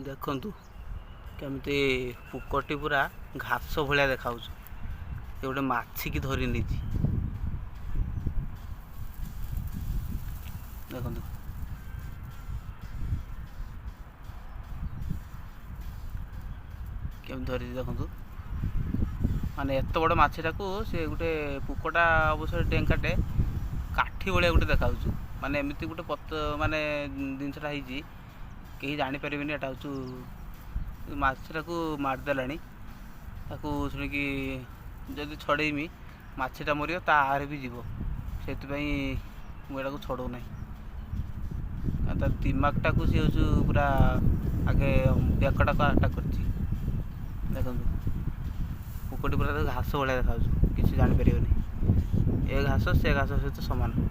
ଦେଖନ୍ତୁ କେମିତି ପୋକଟି ପୁରା ଘାସ ଭଳିଆ ଦେଖାଯାଉଛି। ସେ ଗୋଟେ ମାଛିକି ଧରି ନେଇଛି। ଦେଖନ୍ତୁ କେମିତି ଧରିଛି ଦେଖନ୍ତୁ। ମାନେ ଏତେ ବଡ଼ ମାଛଟାକୁ ସେ ଗୋଟେ ପୋକଟା ଅବଶ୍ୟ ଡେଙ୍କାଟେ କାଠି ଭଳିଆ ଗୋଟେ ଦେଖାଯାଉଛି। ମାନେ ଏମିତି ଗୋଟେ ମାନେ ଜିନିଷଟା ହେଇଛି କେହି ଜାଣିପାରିବେନି ଏଟା ହେଉଛି ମାଛଟାକୁ ମାରିଦେଲାଣି। ତାକୁ ଶୁଣିକି ଯଦି ଛଡ଼େଇମି ମାଛଟା ମରିବ, ତା ଆହାର ବି ଯିବ। ସେଥିପାଇଁ ମୁଁ ଏଟାକୁ ଛଡ଼ଉ ନାହିଁ। ତା ଦିମାଗଟାକୁ ସେ ହେଉଛି ପୁରା ଆଗେ ବେକଟାକୁ ଆଟାକ୍ କରିଛି। ଦେଖନ୍ତୁ ପୋକଟି ପୁରା ଘାସ ଭଳିଆ ଦେଖାଯାଉଛି, କିଛି ଜାଣିପାରିବନି। ଏ ଘାସ ସେ ଘାସ ସହିତ ସମାନ।